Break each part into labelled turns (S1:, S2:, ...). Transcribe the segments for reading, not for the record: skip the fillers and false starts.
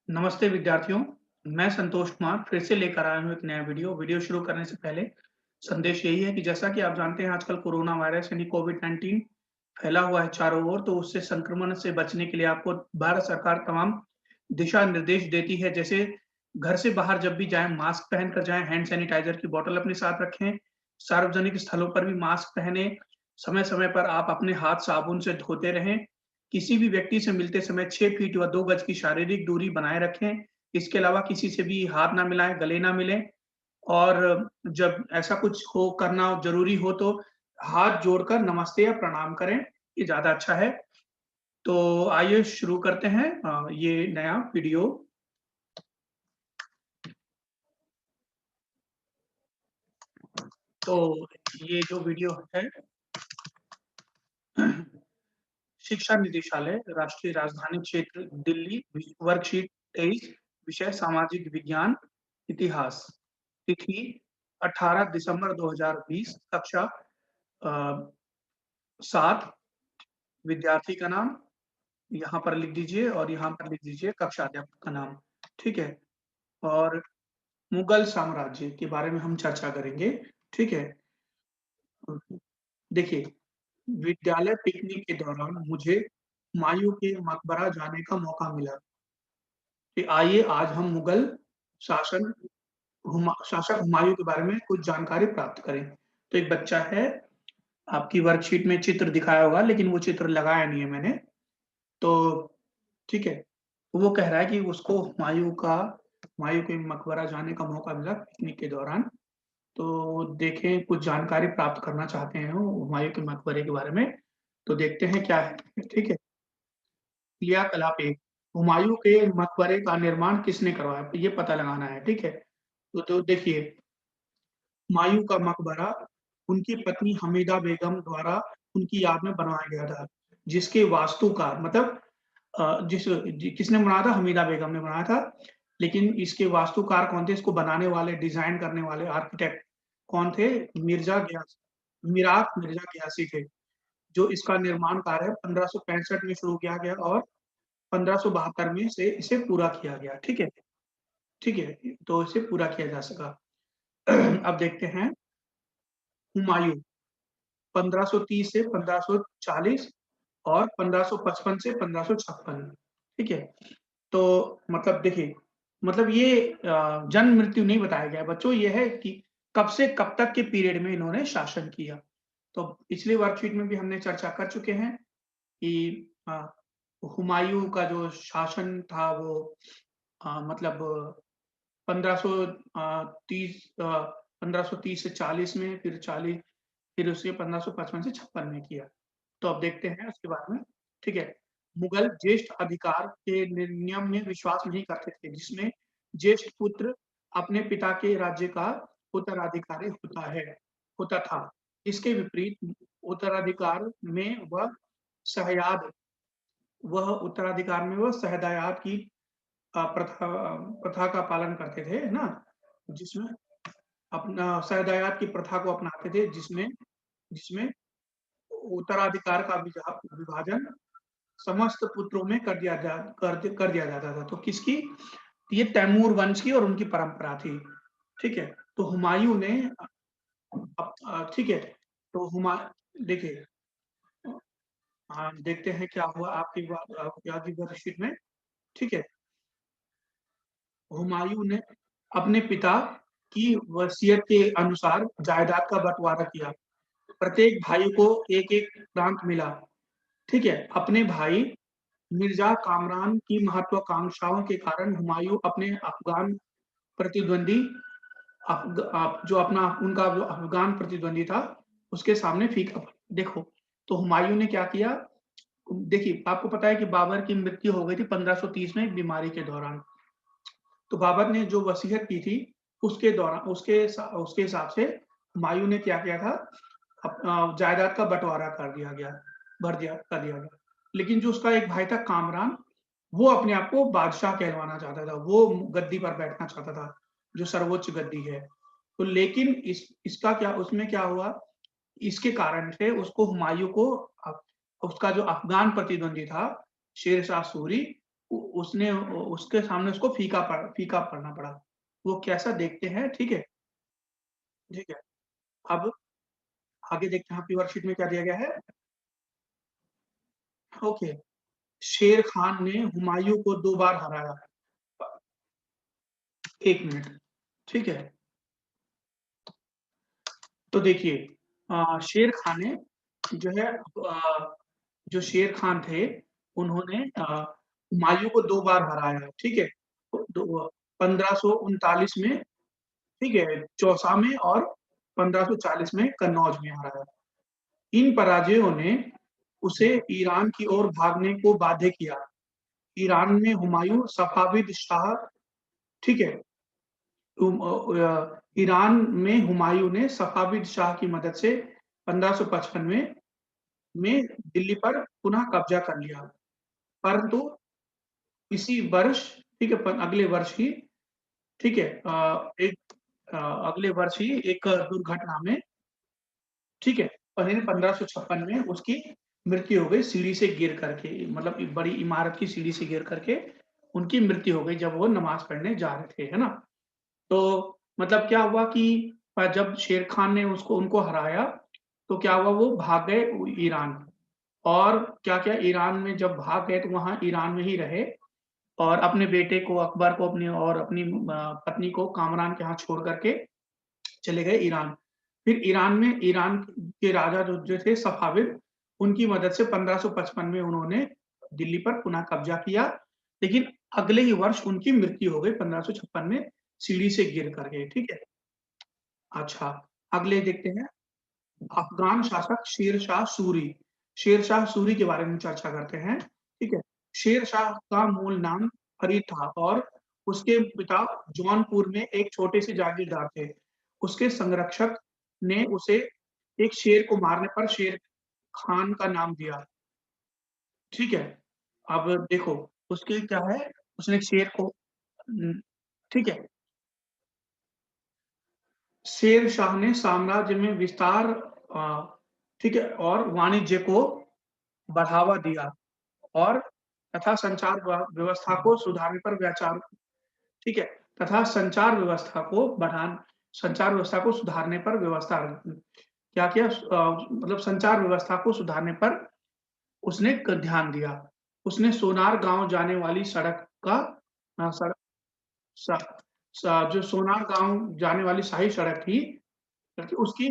S1: नमस्ते विद्यार्थियों, मैं संतोष कुमार फिर से लेकर आया हूँ एक नया वीडियो शुरू करने से पहले संदेश यही है कि जैसा कि आप जानते हैं आजकल कोरोना वायरस यानी कोविड-19 फैला हुआ है चारों ओर, तो उससे संक्रमण से बचने के लिए आपको भारत सरकार तमाम दिशा निर्देश देती है। जैसे घर से बाहर जब भी जाएँ मास्क पहनकर जाएँ, हैंड सैनिटाइज़र की बॉटल अपने साथ रखें, सार्वजनिक स्थलों पर भी मास्क पहनें, समय-समय पर आप अपने हाथ साबुन से धोते रहें, किसी भी व्यक्ति से मिलते समय 6 फीट व 2 गज की शारीरिक दूरी बनाए रखें। इसके अलावा किसी से भी हाथ ना मिलाएँ, गले ना मिलें और जब ऐसा कुछ हो करना ज़रूरी हो तो हाथ जोड़कर नमस्ते या प्रणाम करें, ये ज़्यादा अच्छा है। तो आइए शुरू करते हैं ये नया वीडियो। तो ये जो वीडियो है शिक्षा निदेशालय, राष्ट्रीय राजधानी क्षेत्र दिल्ली, वर्कशीट 23, विषय सामाजिक विज्ञान, इतिहास, तिथि 18 दिसंबर 2020, कक्षा 7, विद्यार्थी का नाम यहाँ पर लिख दीजिए और यहाँ पर लिख दीजिए कक्षा अध्यापक का नाम, ठीक है? और मुगल साम्राज्य के बारे में हम चर्चा करेंगे, ठीक है? देखिए, विद्यालय पिकनिक के दौरान मुझे हुमायूँ के मकबरा जाने का मौका मिला। कि आइए आज हम मुगल शासन शासक हुमायूँ के बारे में कुछ जानकारी प्राप्त करें। तो एक बच्चा है, आपकी वर्कशीट में चित्र दिखाया होगा लेकिन वो चित्र लगाया नहीं है मैंने। तो ठीक है, तो वो कह रहा है कि उसको हुमायूँ के मकबरा जाने का मौका मिला पिकनिक के दौरान। तो देखें कुछ जानकारी प्राप्त करना चाहते हैं वो हुमायूँ के मकबरे के बारे में, तो देखते हैं क्या है, ठीक है? क्रियाकलाप 1 हुमायूँ के मकबरे का निर्माण किसने करवाया? ये पता लगाना है, ठीक है? तो देखिए, हुमायूँ का मकबरा उनकी पत्नी हमीदा बेगम द्वारा उनकी याद में बनवाया गया था, जिसके वास्तुकार मतलब किसने बनाया था? हमीदा बेगम ने बनाया था, लेकिन इसके वास्तुकार कौन थे? इसको बनाने वाले, डिज़ाइन करने वाले आर्किटेक्ट कौन थे? मीरात मिर्ज़ा क़यासी थे, जो इसका निर्माण कार्य 1565 में शुरू किया गया और 1572 में से इसे पूरा किया गया, ठीक है? ठीक है, तो इसे पूरा किया जा सका। अब देखते हैं हुमायूँ 1530 से 1540 और 1555 से 1556 ठीक है? तो मतलब देखिए, मतलब ये जन्म मृत्यु नहीं बताया गया है बच्चों, ये है कि कब से कब तक के पीरियड में इन्होंने शासन किया। तो पिछली वर्कशीट में भी हमने चर्चा कर चुके हैं कि हुमायूँ का जो शासन था वो मतलब 1530 से 40 में फिर उसके 1555 से 56 में किया। तो अब देखते हैं उसके बारे में, ठीक है? मुगल ज्येष्ठ अधिकार के नियम में विश्वास नहीं करते थे, जिसमें ज्येष्ठ पुत्र अपने पिता के राज्य का उत्तराधिकारी होता था। इसके विपरीत उत्तराधिकार में वह सहयाद वह सहदायाद की प्रथा का पालन करते थे, है ना? जिसमें अपना सहदायाद की प्रथा को अपनाते थे, जिसमें जिसमें उत्तराधिकार का विभाजन समस्त पुत्रों में कर दिया जाता था। तो किसकी? ये तैमूर वंश की और उनकी परंपरा थी, ठीक है? तो हुमायूँ ने ठीक है, तो देखिए देखते हैं क्या हुआ आपकी आगे वर्कशीट में, ठीक है? हुमायूँ ने अपने पिता की वसीयत के अनुसार जायदाद का बँटवारा किया। प्रत्येक भाई को एक-एक प्रांत मिला, ठीक है? अपने भाई मिर्ज़ा कामरान की महत्वाकांक्षाओं के कारण हुमायूँ अपने अफ़गान प्रतिद्वंदी अफ़ग आप जो अपना उनका जो अफ़गान प्रतिद्वंदी था, उसके सामने फीका पड़ा। देखो, तो हुमायूँ ने क्या किया? देखिए, आपको पता है कि बाबर की मृत्यु हो गई थी 1530 में एक बीमारी के दौरान। तो बाबर ने जो वसीयत की थी, उसके दौरान उसके हिसाब से हुमायूँ ने क्या किया था, जायदाद का बँटवारा कर दिया गया। लेकिन जो उसका एक भाई था कामरान, वो अपने आप को बादशाह कहलवाना चाहता था, वो गद्दी पर बैठना चाहता था, जो सर्वोच्च गद्दी है। तो लेकिन इसका क्या उसमें क्या हुआ, इसके कारण से उसको हुमायूँ को अ, उसका जो अफ़गान प्रतिद्वंदी था, शेर शाह सूरी, उसने उसके सामने उसको फीका पड़ना पड़ा। वो कैसा देखते हैं, ठीक है? ठीक है। अब आगे देखते हैं आपकी वर्कशीट में क्या दिया गया है। ओके, शेर खान ने हुमायूँ को 2 बार हराया। 1 मिनट, ठीक है? तो देखिए शेर खान ने जो है जो शेर खान थे, उन्होंने हुमायूँ को 2 बार हराया, ठीक है? तो 1539 में, ठीक है? चौसा में और 1540 में कन्नौज में हराया। इन पराजयों ने उसे ईरान की ओर भागने को बाध्य किया। ईरान में हुमायूँ सफ़ाविद शाह, ठीक है? ईरान में हुमायूँ ने सफ़ाविद शाह की मदद से 1555 में दिल्ली पर पुनः कब्ज़ा कर लिया। परंतु इसी वर्ष, ठीक है, अगले वर्ष ही, ठीक है, अगले वर्ष ही एक दुर्घटना में, ठीक है, 1556 में उसकी मृत्यु हो गई सीढ़ी से गिर करके, मतलब एक बड़ी इमारत की सीढ़ी से गिर करके उनकी मृत्यु हो गई जब वो नमाज़ पढ़ने जा रहे थे, है ना? तो मतलब क्या हुआ कि जब शेर खान ने उसको उनको हराया, तो क्या हुआ वो भाग गए ईरान और क्या किया ईरान में जब भाग गए तो वहाँ ईरान में ही रहे और अपने बेटे को अकबर को अपनी और अपनी पत्नी को कामरान के यहाँ छोड़ कर के चले गए ईरान। फिर ईरान के राजा जो थे सफ़ाविद, उनकी मदद से 1555 में उन्होंने दिल्ली पर पुनः कब्ज़ा किया, लेकिन अगले ही वर्ष उनकी मृत्यु हो गई 1556 में सीढ़ी से गिर कर के, ठीक है? अच्छा, अगले देखते हैं अफ़गान शासक शेर शाह सूरी। शेर शाह सूरी के बारे में चर्चा करते हैं, ठीक है? शेर शाह का मूल नाम फरीद था और उसके पिता जौनपुर में एक छोटे-से जागीरदार थे। उसके संरक्षक ने उसे एक शेर को मारने पर शेर खान का नाम दिया, ठीक है? अब देखो, उसके क्या है, उसने एक शेर को ठीक है? शेर शाह ने साम्राज्य में विस्तार ठीक है? और वाणिज्य को बढ़ावा दिया और तथा संचार व्यवस्था को सुधारने पर विचार, ठीक है? तथा संचार व्यवस्था को सुधारने पर व्यवस्था क्या किया मतलब संचार व्यवस्था को सुधारने पर उसने ध्यान दिया। उसने सोनार गाँव जाने वाली सड़क का सड़क स स जो सोनार गाँव जाने वाली शाही सड़क थी, बल्कि उसकी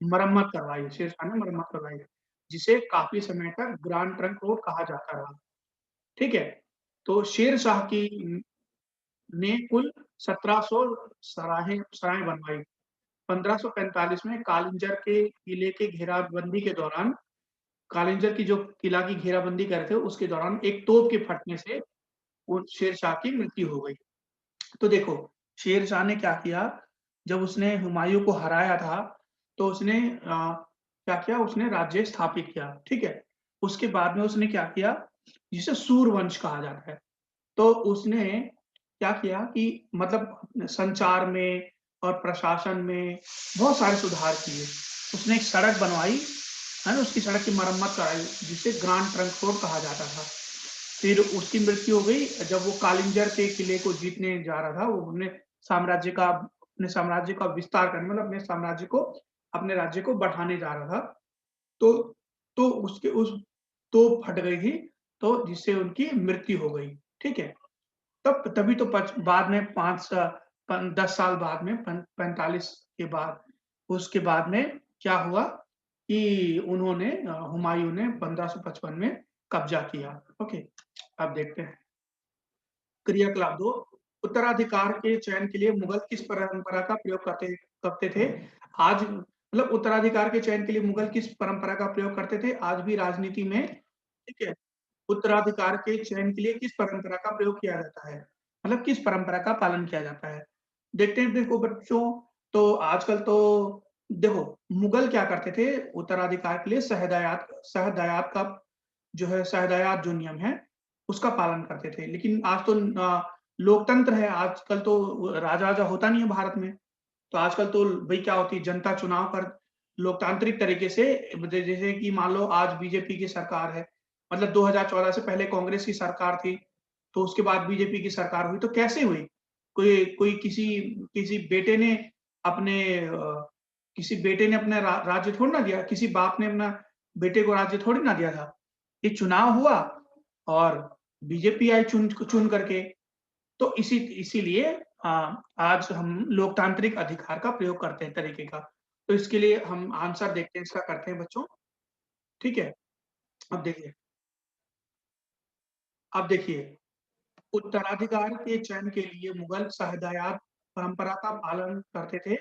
S1: मरम्मत करवाई, शेर शाह ने मरम्मत करवाई, जिसे काफ़ी समय तक ग्रैंड ट्रंक रोड कहा जाता रहा, ठीक है? तो शेर शाह की ने कुल 1700 सराहें बनवाई। 1545 में कालिंजर के किले के घेराबंदी के दौरान कालिंजर की जो किला की घेराबंदी कर रहे थे, उसके दौरान एक तोप के फटने से वो शेर शाह की मृत्यु हो गई। तो देखो, शेर शाह ने क्या किया, जब उसने हुमायूँ को हराया था, तो उसने क्या किया, उसने राज्य स्थापित किया, ठीक है? उसके बाद में उसने क्या किया, जिसे सूर्यवंश कहा जाता है। तो उसने क्या किया कि मतलब संचार में और प्रशासन में बहुत सारे सुधार किए। उसने एक सड़क बनवाई, है ना? उसकी सड़क की मरम्मत कराई, जिसे ग्रैंड ट्रंक रोड कहा जाता था। फिर उसकी मृत्यु हो गई जब वो कालिंजर के किले को जीतने जा रहा था, वो अपने साम्राज्य का विस्तार करने मतलब अपने राज्य को बढ़ाने जा रहा था। तो तो उसके उस तोप फट गई थी, तो जिससे उनकी मृत्यु हो गई, ठीक है? तभी तो बाद में 5 10 साल बाद में 45 के बाद उसके बाद में क्या हुआ कि हुमायूँ ने 1555 में कब्ज़ा किया। ओके, अब देखते हैं। क्रियाकलाप 2 उत्तराधिकार के चयन के लिए मुगल किस परंपरा का प्रयोग करते थे? आज मतलब उत्तराधिकार के चयन के लिए मुगल किस परंपरा का प्रयोग करते थे? आज भी राजनीति में, ठीक है? उत्तराधिकार के चयन के लिए किस परंपरा का प्रयोग किया जाता है? मतलब किस परंपरा का पालन किया जाता है? देखते हैं देखो बच्चों, तो आजकल तो देखो, मुगल क्या करते थे उत्तराधिकार के लिए सहदयात का जो है सहदयात जो नियम है, उसका पालन करते थे। लेकिन आज तो लोकतंत्र है, आजकल तो राजा-वाजा होता नहीं है भारत में। तो आजकल तो भई क्या होती है जनता चुनाव कर लोकतांत्रिक तरीके से जैसे कि मान लो आज बीजेपी की सरकार है, मतलब 2014 से पहले कांग्रेस की सरकार थी, तो उसके बाद बीजेपी की सरकार हुई, तो कैसे हुई? कोई किसी बेटे ने अपने किसी बेटे ने अपना राज्य थोड़ी ना दिया, किसी बाप ने अपना बेटे को राज्य थोड़ी ना दिया था। ये चुनाव हुआ और बीजेपी आई चुन करके, तो इसीलिए आज हम लोकतांत्रिक अधिकार का प्रयोग करते हैं तरीके का। तो इसके लिए हम आंसर देखते हैं, इसका करते हैं बच्चों, ठीक है? अब देखिए अब देखिए, उत्तराधिकार के चयन के लिए मुगल शहदायाद परंपरा का पालन करते थे,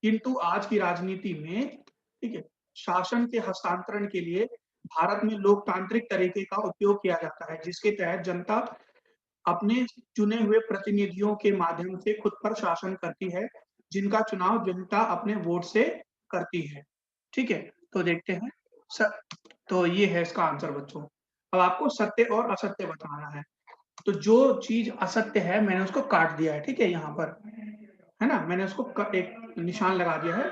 S1: किंतु आज की राजनीति में, ठीक है, शासन के हस्तांतरण के लिए भारत में लोकतांत्रिक तरीके का उपयोग किया जाता है, जिसके तहत जनता अपने चुने हुए प्रतिनिधियों के माध्यम से खुद पर शासन करती है, जिनका चुनाव जनता अपने वोट से करती है। ठीक है? तो देखते हैं स तो ये है इसका आंसर बच्चों। अब आपको सत्य और असत्य बताना है। तो जो चीज़ असत्य है मैंने उसको काट दिया है, ठीक है? यहाँ पर, है ना? मैंने उसको एक निशान लगा दिया है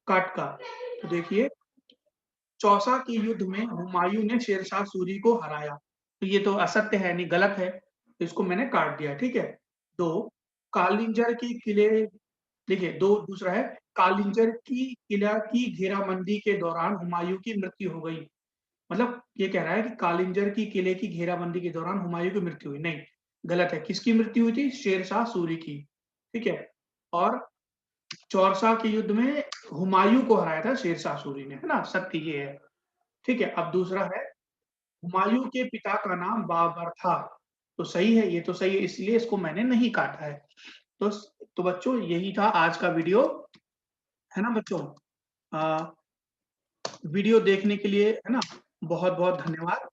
S1: काट का। तो देखिए, चौसा के युद्ध में हुमायूँ ने शेरशाह सूरी को हराया। तो ये तो असत्य है, नहीं गलत है। तो इसको मैंने काट दिया, ठीक है? 2 कालिंजर की किले देखिए 2 दूसरा है कालिंजर की किला की घेराबंदी के दौरान हुमायूँ की मृत्यु हो गई। मतलब ये कह रहा है कि कालिंजर की किले की घेराबंदी के दौरान हुमायूँ की मृत्यु हुई। नहीं, गलत है। किसकी मृत्यु हुई थी? शेरशाह सूरी की, ठीक है? और चौसा के युद्ध में हुमायूँ को हराया था शेरशाह सूरी ने, है ना? सत्य ये है। ठीक है, अब दूसरा है, हुमायूँ के पिता का नाम बाबर था। तो सही है, ये तो सही है, इसलिए इसको मैंने नहीं काटा है। तो तो बच्चों यही था आज का वीडियो, है ना बच्चों? अ, वीडियो देखने के लिए, है ना, बहुत-बहुत धन्यवाद।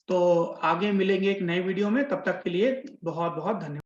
S1: तो आगे मिलेंगे एक नए वीडियो में, तब तक के लिए बहुत-बहुत धन्यवाद।